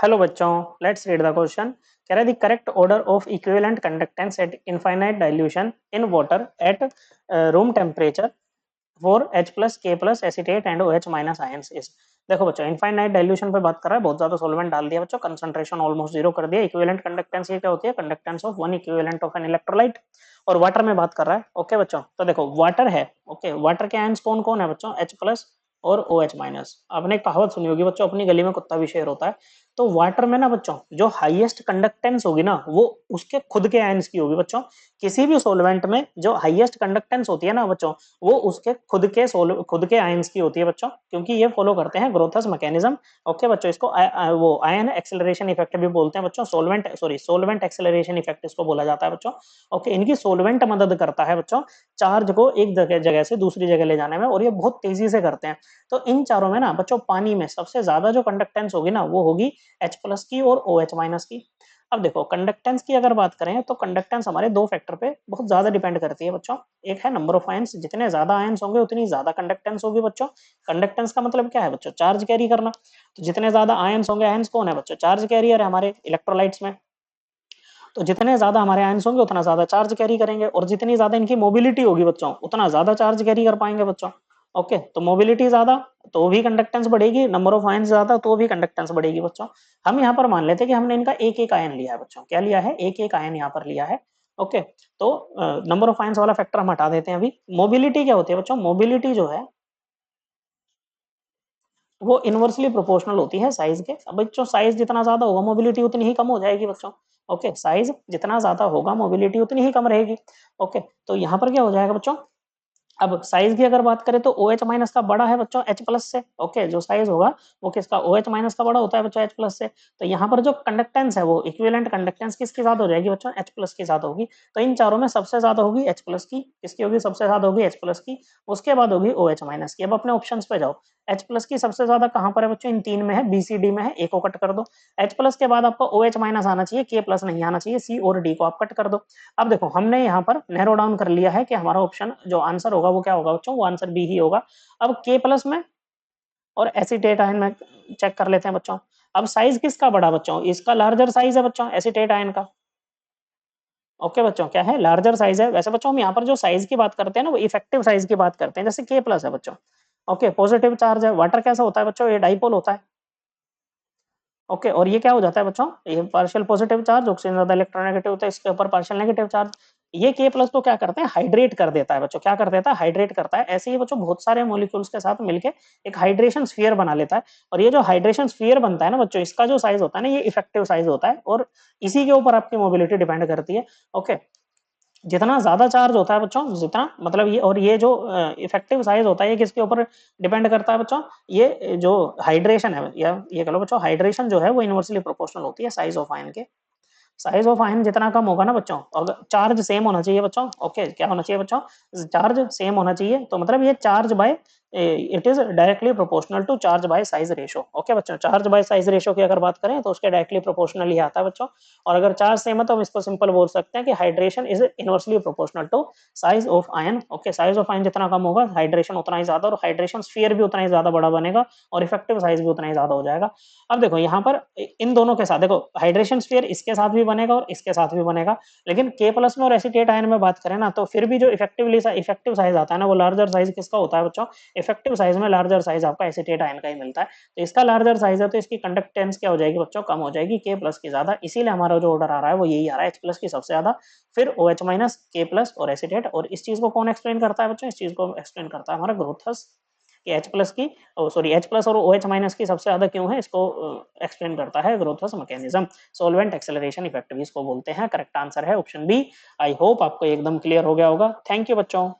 Hello बच्चों, let's read the question. कह रहा है the correct order of equivalent conductance at infinite dilution in water at room temperature for H plus K plus acetate and OH minus ions is. देखो बच्चों, infinite dilution पे बात कर रहा है, बहुत ज्यादा सॉल्वेंट डाल दिया बच्चों, कंसंट्रेशन ऑलमोस्ट जीरो कर दिया। इक्विवेलेंट कंडक्टेंस ये क्या होती है? Conductance of one equivalent of an electrolyte. और वाटर में बात कर रहा है। ओके बच्चों, तो देखो वाटर है। ओके, वाटर के आयंस कौन कौन है बच्चों? H प्लस और OH माइनस। आपने एक कहावत सुनी होगी बच्चों, अपनी गली में कुत्ता भी शेर होता है। तो वाटर में ना बच्चों, जो हाईएस्ट कंडक्टेंस होगी ना, वो उसके खुद के आयंस की होगी बच्चों। किसी भी सॉल्वेंट में जो हाईएस्ट कंडक्टेंस होती है ना बच्चों, वो उसके खुद के आयंस की होती है बच्चों, क्योंकि ये फॉलो करते हैं ग्रोथस मैकेनिज्म। ओके बच्चों, इसको वो आयन एक्सेलरेशन इफेक्ट भी बोलते हैं बच्चों। सोलवेंट एक्सेलरेशन इफेक्ट इसको बोला जाता है बच्चों। ओके, इनकी सोलवेंट मदद करता है बच्चों चार्ज को एक जगह से दूसरी जगह ले जाने में, और ये बहुत तेजी से करते हैं। तो इन चारों में ना बच्चों, पानी में सबसे ज्यादा जो कंडक्टेंस होगी ना, वो होगी H प्लस की और OH माइनस की। अब देखो, कंडक्टेंस की अगर बात करें तो कंडक्टेंस हमारे दो फैक्टर पे बहुत ज्यादा डिपेंड करती है बच्चों। एक है नंबर ऑफ आयंस, जितने ज्यादा आयंस होंगे उतनी ज्यादा कंडक्टेंस होगी बच्चों। कंडक्टेंस का मतलब क्या है बच्चों? चार्ज कैरी करना। तो जितने ज्यादा आयंस होंगे, आयंस कौन है बच्चों? चार्ज कैरियर है हमारे इलेक्ट्रोलाइट्स में। तो जितने ज्यादा हमारे आयंस होंगे उतना ज्यादा चार्ज कैरी करेंगे, और जितनी ज्यादा इनकी मोबिलिटी होगी बच्चों, उतना ज्यादा चार्ज कैरी कर पाएंगे बच्चों। ओके, तो मोबिलिटी ज्यादा तो भी कंडक्टेंस बढ़ेगी, नंबर ऑफ आयंस ज्यादा तो भी कंडक्टेंस बढ़ेगी बच्चों। हम यहाँ पर मान लेते हैं कि हमने इनका एक एक आयन लिया है बच्चों। क्या लिया है? एक एक आयन यहाँ पर लिया है। ओके, तो नंबर ऑफ आयंस वाला फैक्टर हम हटा देते हैं अभी। मोबिलिटी क्या होती है बच्चों? मोबिलिटी जो है वो इनवर्सली प्रोपोर्शनल होती है साइज के। अब बच्चों, साइज जितना ज्यादा होगा मोबिलिटी उतनी ही कम हो जाएगी बच्चों। ओके, साइज जितना ज्यादा होगा मोबिलिटी उतनी ही कम रहेगी। ओके, तो यहाँ पर क्या हो जाएगा बच्चों? अब साइज की अगर बात करें तो OH माइनस का बड़ा है बच्चों H प्लस से। ओके, जो साइज होगा वो किसका? OH माइनस का बड़ा होता है बच्चों H प्लस से। तो यहाँ पर जो कंडक्टेंस है वो इक्विवेलेंट कंडक्टेंस किसके साथ हो जाएगी बच्चों? H प्लस के साथ होगी। तो इन चारों में सबसे ज्यादा होगी H प्लस की। किसकी होगी? सबसे ज्यादा होगी H प्लस की। उसके बाद होगी OH माइनस की। अब अपने ऑप्शंस पे जाओ। H प्लस की सबसे ज्यादा कहाँ पर है बच्चों? इन तीन में है, BCD में है। ए को कट कर दो। H प्लस के बाद आपको OH माइनस आना चाहिए, K प्लस नहीं आना चाहिए। C और D को आप कट कर दो। अब देखो, हमने यहाँ पर नैरो डाउन कर लिया है कि हमारा ऑप्शन जो आंसर होगा वो क्या होगा बच्चों? वो आंसर बी ही होगा। अब के प्लस में और एसीटेट आयन में चेक कर लेते हैं बच्चों। अब साइज किसका बड़ा बच्चों? इसका लार्जर साइज है बच्चों, एसीटेट आयन का। ओके बच्चों, क्या है? लार्जर साइज है। वैसे बच्चों, हम यहाँ पर जो साइज की बात करते हैं ना, वो इफेक्टिव साइज की बात करते हैं, जैसे के प्लस है बच्चों। ओके, पॉजिटिव चार्ज है। वाटर कैसा होता है बच्चों? ये डाइपोल होता है। ओके, और ये क्या हो जाता है बच्चों? ये पार्शियल पॉजिटिव चार्ज, ऑक्सीजन ज्यादा इलेक्ट्रोनेगेटिव होता है, इसके ऊपर पार्शियल नेगेटिव चार्ज। ये के प्लस तो क्या करते हैं? हाइड्रेट कर देता है बच्चों। क्या कर देता है? हाइड्रेट करता है। ऐसे ही बच्चों बहुत सारे मॉलिक्यूल्स के साथ मिलके एक हाइड्रेशन स्फीयर बना लेता है। और ये जो हाइड्रेशन स्फीयर बनता है ना बच्चों, इसका जो साइज होता है ना, ये इफेक्टिव साइज होता है, और इसी के ऊपर आपकी मोबिलिटी डिपेंड करती है। ओके, जितना ज्यादा चार्ज होता है बच्चों, जितना मतलब ये, और ये जो इफेक्टिव साइज होता है, ये किसके ऊपर डिपेंड करता है बच्चों? ये जो हाइड्रेशन है, या ये कह लो बच्चों, हाइड्रेशन जो है वो इनवर्सली प्रोपोर्शनल होती है साइज ऑफ आयन के। साइज ऑफ आयन जितना कम होगा ना बच्चों, अगर चार्ज सेम होना चाहिए बच्चों। ओके, क्या होना चाहिए बच्चों? चार्ज सेम होना चाहिए। तो मतलब ये charge by, it is directly proportional to charge by size ratio. Okay बच्चों, चार्ज बाय साइज रेशो की अगर बात करें तो उसके डायरेक्टली प्रोपोर्शनल ही आता है बच्चों। और अगर चार्ज सेम है तो हम इसको सिंपल बोल सकते हैं कि hydration is inversely proportional to size of ion. Okay, size of ion जितना कम होगा, हाइड्रेशन उतना ही ज्यादा, और हाइड्रेशन स्फीयर भी उतना ही ज्यादा बड़ा बनेगा, और इफेक्टिव साइज भी उतना ही ज्यादा हो जाएगा। अब देखो यहाँ पर इन दोनों के साथ देखो, हाइड्रेशन स्फीयर इसके साथ भी बनेगा और इसके साथ भी बनेगा। लेकिन के प्लस में और एसीटेट आयन में बात करें ना, तो फिर भी जो इफेक्टिव साइज आता है ना, वो लार्जर साइज किसका होता है बच्चों? इफेक्टिव साइज में लार्जर साइज आपका एसीटेट आयन का ही मिलता है। तो इसका लार्जर साइज है, तो इसकी कंडक्टेंस क्या हो जाएगी बच्चों? कम हो जाएगी, के प्लस की ज्यादा। इसीलिए हमारा जो ऑर्डर आ रहा है वो यही आ रहा है, H प्लस की सबसे ज्यादा, फिर OH माइनस, के प्लस और एसीटेट। और इस चीज को कौन एक्सप्लेन करता है बच्चों? इस चीज को एक्सप्लेन करता है हमारा ग्रोथस, कि H प्लस की, सॉरी, H प्लस और OH माइनस की सबसे ज्यादा क्यों है, इसको एक्सप्लेन करता है ग्रोथस मैकेनिज्म। सोलवेंट एक्सेलरेशन इफेक्ट भी इसको बोलते हैं। करेक्ट आंसर है ऑप्शन बी। आई होप आपको एकदम क्लियर हो गया होगा। थैंक यू बच्चों।